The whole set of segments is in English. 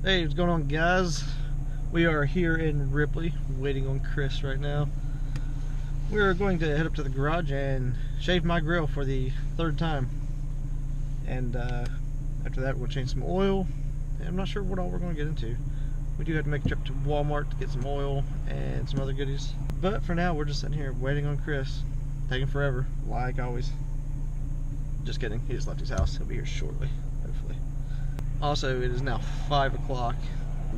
Hey, what's going on, guys? We are here in Ripley, waiting on Chris right now. We are going to head up to the garage and shave my grill for the third time. And after that, we'll change some oil. And I'm not sure what all we're going to get into. We do have to make a trip to Walmart to get some oil and some other goodies. But for now, we're just sitting here waiting on Chris. Taking forever, like always. Just kidding, he just left his house. He'll be here shortly, hopefully. Also, it is now 5 o'clock.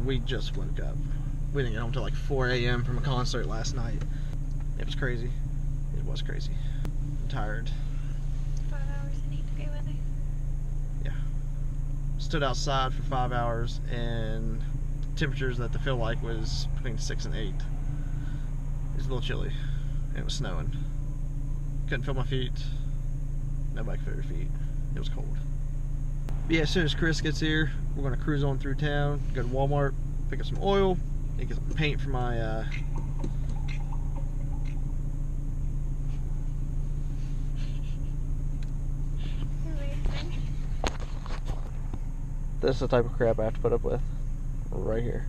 We just woke up. We didn't get home until like 4 a.m. from a concert last night. It was crazy. It was crazy. I'm tired. 5 hours in heat to go weather. Yeah. Stood outside for 5 hours and temperatures that the feel like was between 6 and 8. It was a little chilly. And it was snowing. Couldn't feel my feet. Nobody could feel your feet. It was cold. But yeah, as soon as Chris gets here, we're going to cruise on through town, go to Walmart, pick up some oil, and get some paint for my this is the type of crap I have to put up with right here.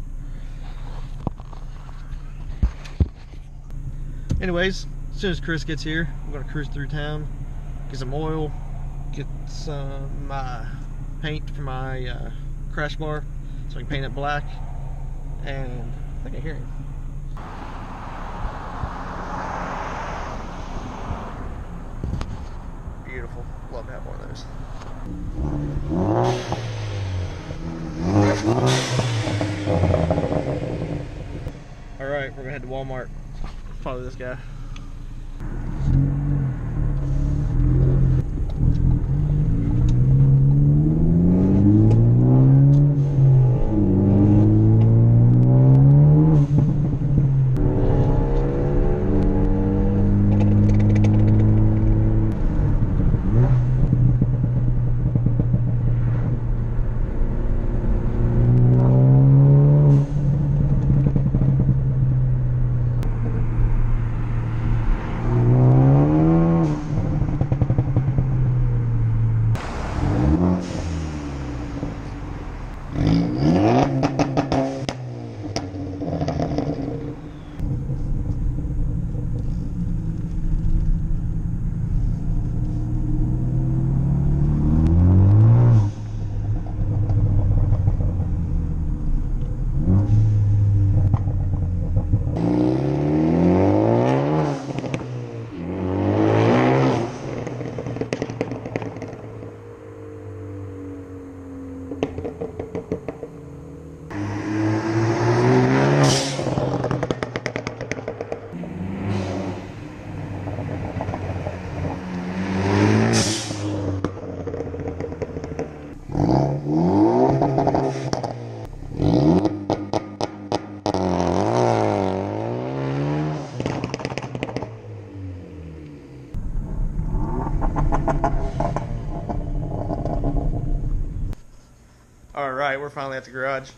Anyways, as soon as Chris gets here, we're going to cruise through town, get some oil, get some paint for my crash bar so I can paint it black, and I think I hear him. Beautiful. Love to have one of those. Alright, we're gonna head to Walmart. Follow this guy. Alright, we're finally at the garage.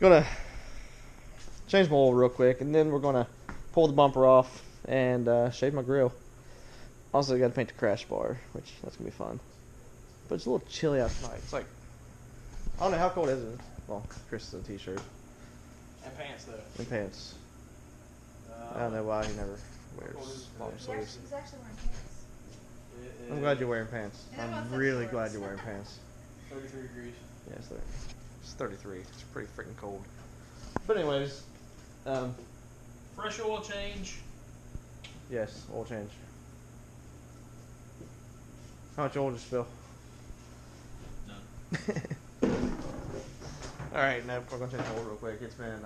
Gonna change my oil real quick, and then we're gonna pull the bumper off and shave my grill. Also gotta paint the crash bar, which that's gonna be fun. But it's a little chilly out tonight. It's like, I don't know, how cold is it? Well, Chris is in a t-shirt. And pants though. And pants. I don't know why he never wears long sleeves. He's actually wearing pants. I'm glad you're wearing pants. I'm really glad you're wearing pants. 33 degrees. Yeah, it's 33. It's pretty freaking cold. But anyways, Fresh oil change. yes, oil change. How much oil did you spill? None. Alright, now we're going to change the oil real quick. It's been,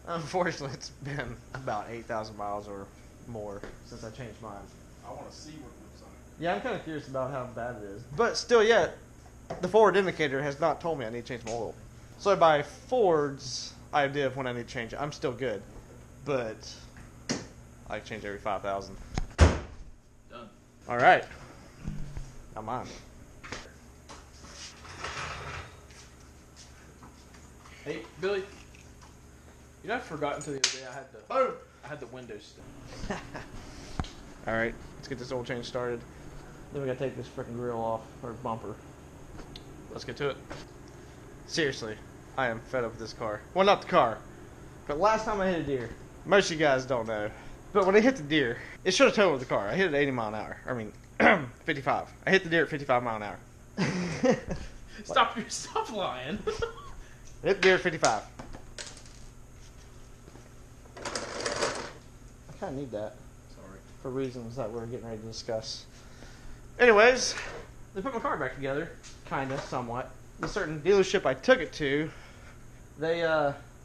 unfortunately, it's been about 8,000 miles or more since I changed mine. I want to see what it looks like. Yeah, I'm kind of curious about how bad it is. But still yet, the forward indicator has not told me I need to change my oil. So by Ford's idea of when I need to change it, I'm still good. But I change every 5,000. Done. Alright. Now mine. Hey, Billy. You know, I forgot until the other day I had the windows still. Alright, let's get this oil change started. Then we gotta take this freaking grill off, or bumper. Let's get to it. Seriously, I am fed up with this car. Well, not the car, but last time I hit a deer, most of you guys don't know, but when I hit the deer, it should have totaled the car. I hit it at 80 mile an hour. I mean, 55. I hit the deer at 55 mile an hour. Stop lying. I hit the deer at 55. I kind of need that. Sorry. For reasons that we're getting ready to discuss. Anyways, they put my car back together, kinda, somewhat. The certain dealership I took it to, they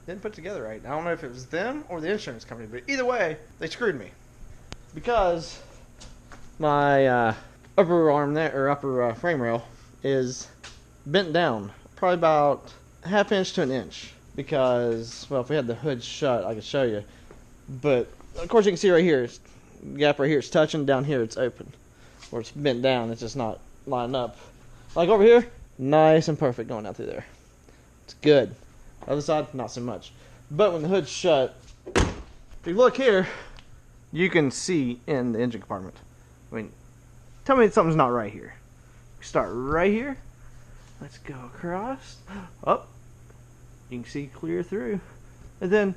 didn't put it together right. I don't know if it was them or the insurance company, but either way, they screwed me. Because my upper arm there, or upper frame rail, is bent down, probably about a ½ inch to an inch. Because, well, if we had the hood shut, I could show you. But, of course, you can see right here, it's, gap right here, it's touching, down here it's open. Or it's bent down, it's just not lining up. Like over here, nice and perfect going out through there. It's good. Other side, not so much. But when the hood's shut, if you look here, you can see in the engine compartment. I mean, tell me something's not right here. Start right here. Let's go across. Up. You can see clear through. And then,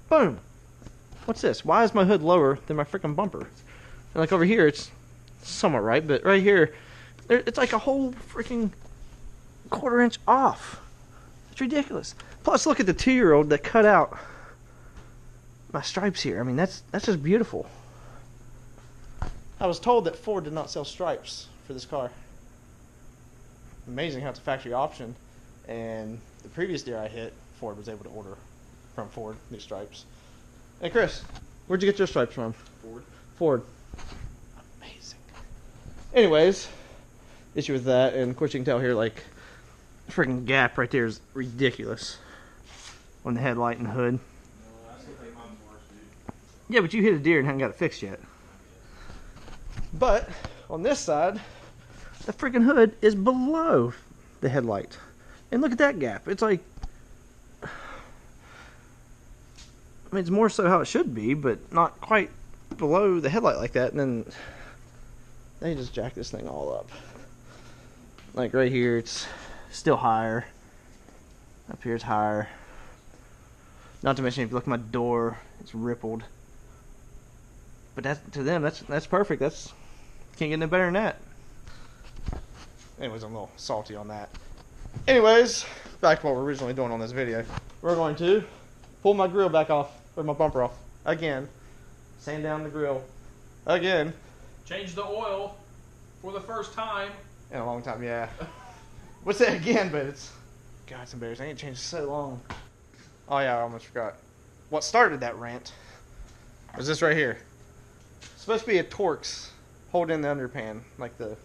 boom. What's this? Why is my hood lower than my freaking bumper? And like over here, it's somewhat right, but right here, it's like a whole freaking ½ inch off. It's ridiculous. Plus, look at the 2-year-old that cut out my stripes here. I mean, that's just beautiful. I was told that Ford did not sell stripes for this car. Amazing how it's a factory option. And the previous deer I hit, Ford was able to order from Ford new stripes. Hey, Chris, where'd you get your stripes from? Ford. Amazing. Anyways, issue with that, and of course you can tell here, like, the freaking gap right there is ridiculous on the headlight and hood. No, I still think mine's worse, dude. Yeah, but you hit a deer and haven't got it fixed yet. But on this side, the freaking hood is below the headlight. And look at that gap. It's like, I mean, it's more so how it should be, but not quite below the headlight like that. And then they just jack this thing all up. Like right here, it's still higher. Up here it's higher. Not to mention, if you look at my door, it's rippled. But that, to them, that's perfect. That's, can't get no better than that. Anyways, I'm a little salty on that. Anyways, back to what we're originally doing on this video. We're going to pull my grill back off, or my bumper off, again. Sand down the grill, again. Change the oil for the first time. In a long time, yeah. What's that again, but it's, God, it's embarrassing. I ain't changed so long. Oh yeah, I almost forgot. What started that rant was this right here. It's supposed to be a Torx holding the underpan, like the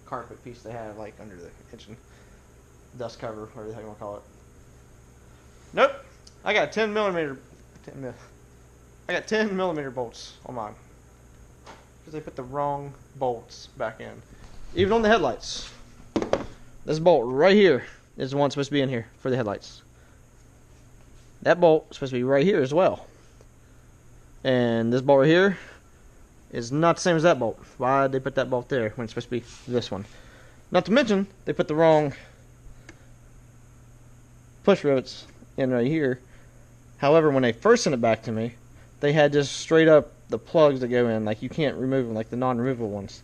carpet piece they have, like under the engine. Dust cover, whatever the heck you want to call it. Nope. I got 10 millimeter bolts on mine. Because they put the wrong bolts back in. Even on the headlights. This bolt right here is the one supposed to be in here for the headlights. That bolt is supposed to be right here as well. And this bolt right here is not the same as that bolt. Why did they put that bolt there when it's supposed to be this one? Not to mention, they put the wrong push rivets in right here. However, when they first sent it back to me, they had just straight up the plugs that go in. Like, you can't remove them, like the non-removable ones.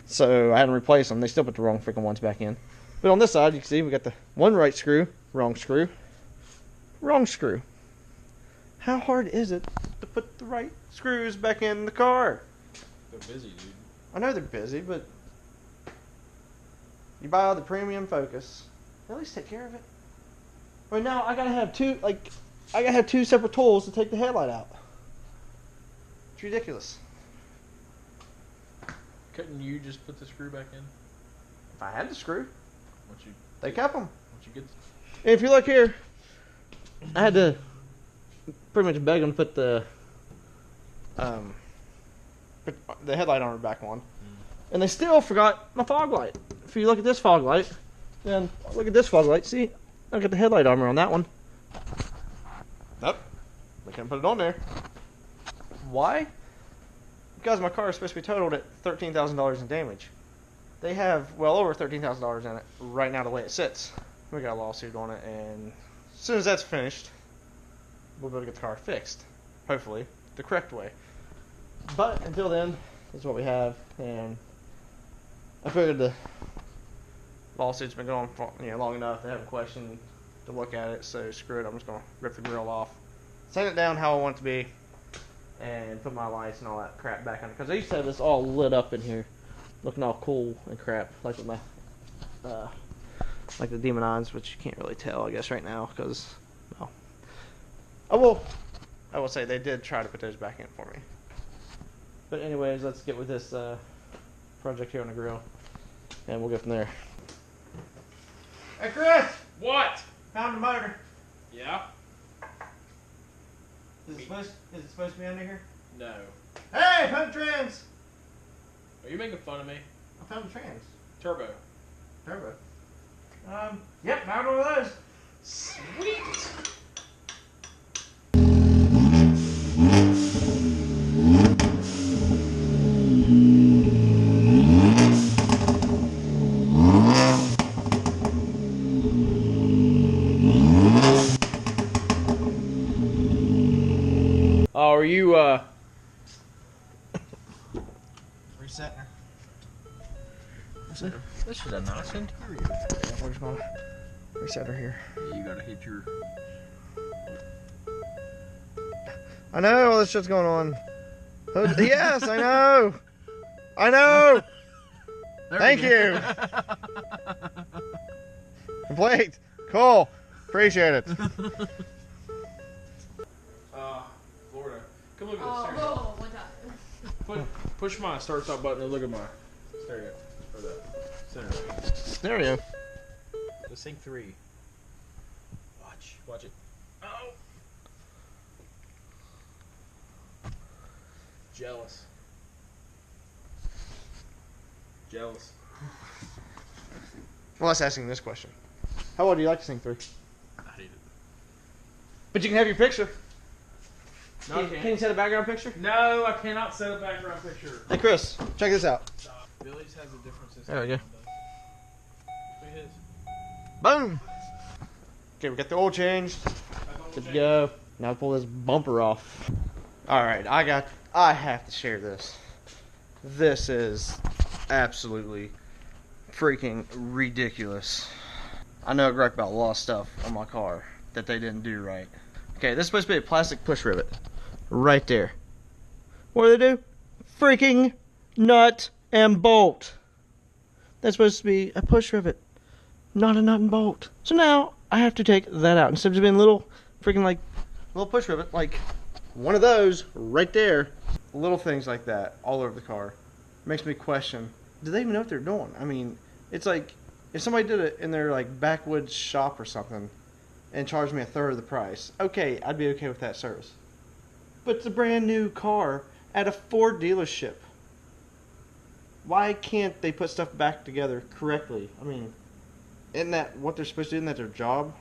So I had to replace them. They still put the wrong freaking ones back in. But on this side, you can see we got the one right screw, wrong screw, wrong screw. How hard is it to put the right screws back in the car? They're busy, dude. I know they're busy, but you buy all the premium Focus, at least take care of it. Right now, I gotta have two separate tools to take the headlight out. It's ridiculous. Couldn't you just put the screw back in? If I had the screw, Once they kept them. you get And if you look here, I had to pretty much beg them to put the headlight on the back one. And they still forgot my fog light. If you look at this fog light, then look at this fog light. See, I got the headlight armor on that one. Nope, they couldn't put it on there. Why? Because my car is supposed to be totaled at $13,000 in damage. They have well over $13,000 in it right now the way it sits. We got a lawsuit on it, and as soon as that's finished, we'll be able to get the car fixed. Hopefully, the correct way. But until then, this is what we have, and I figured the lawsuit's been going for, long enough. They have a question to look at it, so screw it. I'm just gonna rip the grill off, sand it down how I want it to be, and put my lights and all that crap back on it. Because I used to have this all lit up in here, looking all cool and crap, like with my like the demon eyes, which you can't really tell, I guess, right now, because well, I will say they did try to put those back in for me. But anyways, let's get with this project here on the grill, and we'll go from there. Hey Chris! What? Found the motor. Yeah? Is it supposed to be under here? No. Hey, found the trans! Are you making fun of me? I found the trans. Turbo. Turbo. Yep, found one of those. Sweet! Oh, are you, Resetting her. This is a nice interior. Yeah, we're just gonna reset her here. You gotta hit your. I know all this shit's going on. Oh, yes, I know. I know. Thank you. Complete. Cool. Appreciate it. Florida. Come look at Oh, this. whoa, one time. Push my start stop button and look at my stereo. Or the center. Stereo. The Sync 3. Watch it. Oh! Jealous. Well, let's asking this question. How well do you like to sing through? I hate it. But you can have your picture. No, I Can you can't. set a background picture? No, I cannot set a background picture. Hey Chris, check this out. Billy's has a different system. There we go. Look at his. Boom. Okay, we got the oil changed. Good to go. Now pull this bumper off. Alright, I have to share this. This is absolutely freaking ridiculous. I know I gripe about a lot of stuff on my car that they didn't do right. Okay, this is supposed to be a plastic push rivet. Right there. What do they do? Freaking nut and bolt. That's supposed to be a push rivet, not a nut and bolt. So now I have to take that out. Instead of just being little freaking like little push rivet, like one of those right there. Little things like that all over the car. Makes me question, do they even know what they're doing? I mean, it's like if somebody did it in their like backwoods shop or something and charged me a third of the price, okay, I'd be okay with that service. But it's a brand new car at a Ford dealership. Why can't they put stuff back together correctly? I mean, isn't that what they're supposed to do? Isn't that their job?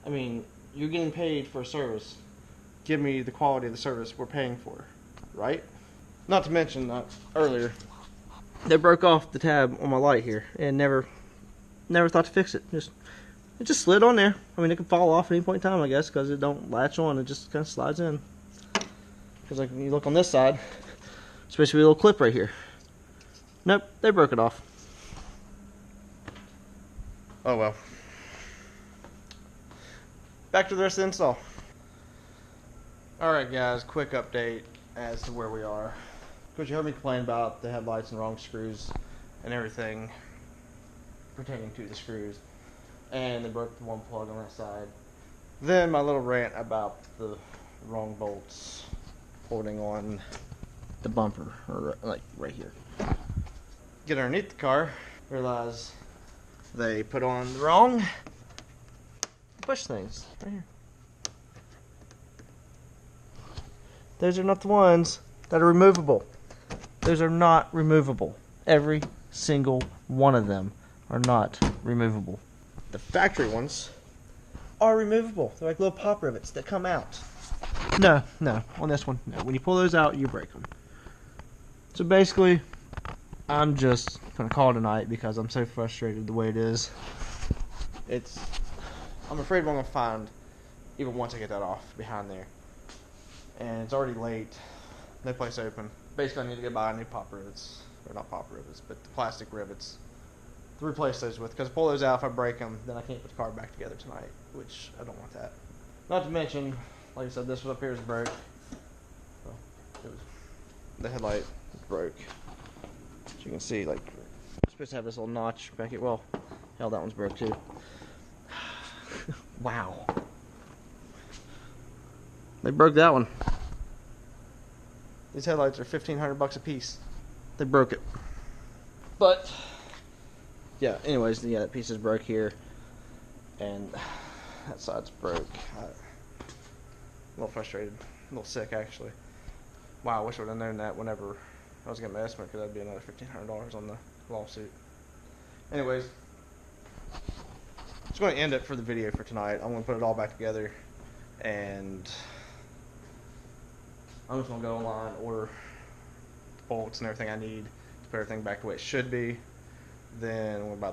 I mean, you're getting paid for a service. Give me the quality of the service we're paying for, right? Not to mention that earlier, they broke off the tab on my light here and never thought to fix it. It just slid on there. I mean, it can fall off at any point in time, I guess, because it don't latch on. It just kind of slides in. Because like when you look on this side, it's supposed to be a little clip right here. Nope, they broke it off. Oh well. Back to the rest of the install. Alright guys, quick update as to where we are. Because you heard me complain about the headlights and wrong screws and everything pertaining to the screws. And they broke the one plug on that side. Then my little rant about the wrong bolts holding on the bumper, or like right here. Get underneath the car, realize they put on the wrong push things right here. Those are not the ones that are removable. Those are not removable. Every single one of them are not removable. The factory ones are removable. They're like little pop rivets that come out. No, on this one, no. When you pull those out, you break them. So basically, I'm just gonna call it a night because I'm so frustrated the way it is. I'm afraid what I'm gonna find even once I get that off behind there. And it's already late. No place open. Basically, I need to go buy new pop rivets, or not pop rivets, but the plastic rivets to replace those with. Because I pull those out, if I break them, then I can't put the car back together tonight, which I don't want that. Not to mention, like I said, this was up here is broke. Well, the headlight broke. As you can see, like, it's supposed to have this little notch back here. Well, hell, that one's broke too. Wow. They broke that one. These headlights are $1,500 a piece. They broke it. But yeah, anyways, yeah, that piece is broke here, and that side's broke. I'm a little frustrated, a little sick actually. Wow, I wish I would have known that whenever I was getting my estimate, because that'd be another $1,500 on the lawsuit. Anyways, I'm just going to end it for the video for tonight. I'm going to put it all back together, and I'm just going to go online, order bolts and everything I need to put everything back the way it should be. Then we'll buy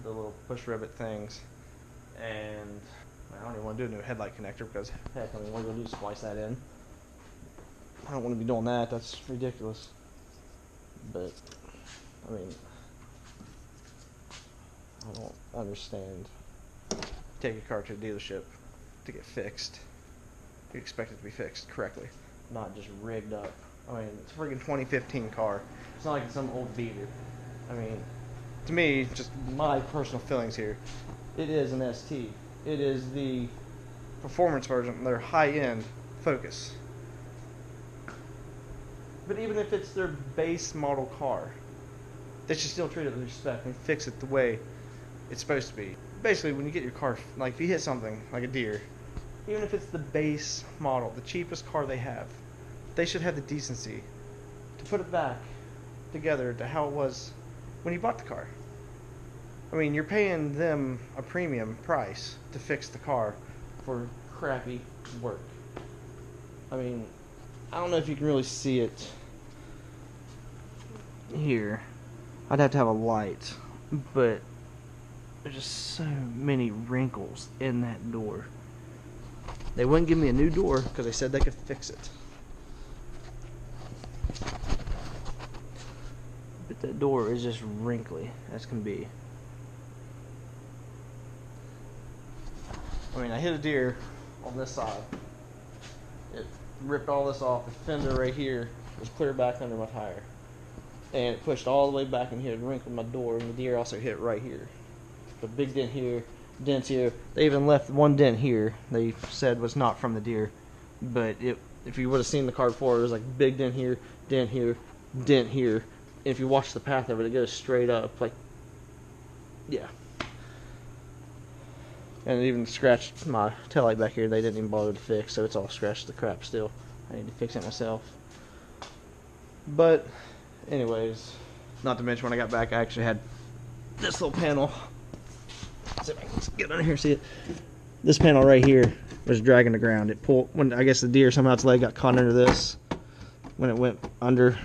the little push rivet things, and I don't even want to do a new headlight connector because, heck, I mean, what are you going to do, splice that in? I don't want to be doing that. That's ridiculous. But, I mean, I don't understand. Take a car to a dealership to get fixed. You expect it to be fixed correctly, not just rigged up. I mean, it's a freaking 2015 car. It's not like it's some old beater. I mean, to me, just my personal feelings here, it is an ST. It is the performance version, their high-end Focus. But even if it's their base model car, they should still treat it with respect and fix it the way it's supposed to be. Basically, when you get your car, like if you hit something like a deer, even if it's the base model, the cheapest car they have, they should have the decency to put it back together to how it was when you bought the car. I mean, you're paying them a premium price to fix the car for crappy work. I mean, I don't know if you can really see it here. I'd have to have a light, but there's just so many wrinkles in that door. They wouldn't give me a new door because they said they could fix it. But that door is just wrinkly as can be. I mean, I hit a deer on this side. It ripped all this off. The fender right here was clear back under my tire. And it pushed all the way back in here and wrinkled my door, and the deer also hit right here. The big dent here, dents here. They even left one dent here they said was not from the deer. But if you would have seen the car before, it was like big dent here, dent here, dent here. And if you watch the path of it, it goes straight up. Like, yeah. And it even scratched my taillight back here. They didn't even bother to fix, so it's all scratched to crap still. I need to fix it myself. But anyways, not to mention when I got back, I actually had this little panel. Let's see if I can get under here and see it. This panel right here was dragging the ground. It pulled, when I guess the deer somehow its leg got caught under this. When it went under,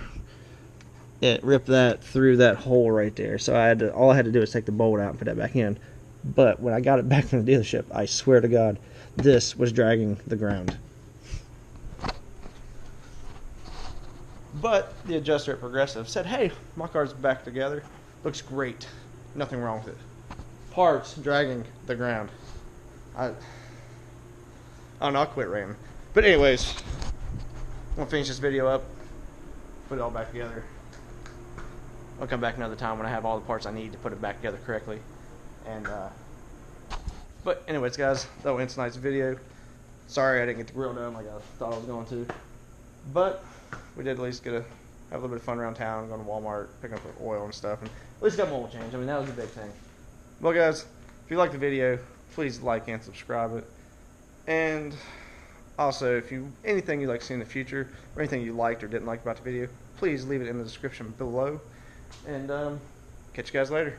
it ripped that through that hole right there. So all I had to do was take the bolt out and put that back in. But when I got it back from the dealership, I swear to God, this was dragging the ground. But the adjuster at Progressive said, hey, my car's back together. Looks great. Nothing wrong with it. Parts dragging the ground. I don't know, I'll quit ranting. But anyways, I'm going to finish this video up, put it all back together. I'll come back another time when I have all the parts I need to put it back together correctly. And but anyways, guys, that will end tonight's video. Sorry I didn't get the grill done like I thought I was going to. But we did at least have a little bit of fun around town, going to Walmart, picking up oil and stuff, and at least got my oil change. I mean, that was a big thing. Well, guys, if you liked the video, please like and subscribe it. And also, if anything you'd like to see in the future, or anything you liked or didn't like about the video, please leave it in the description below. And catch you guys later.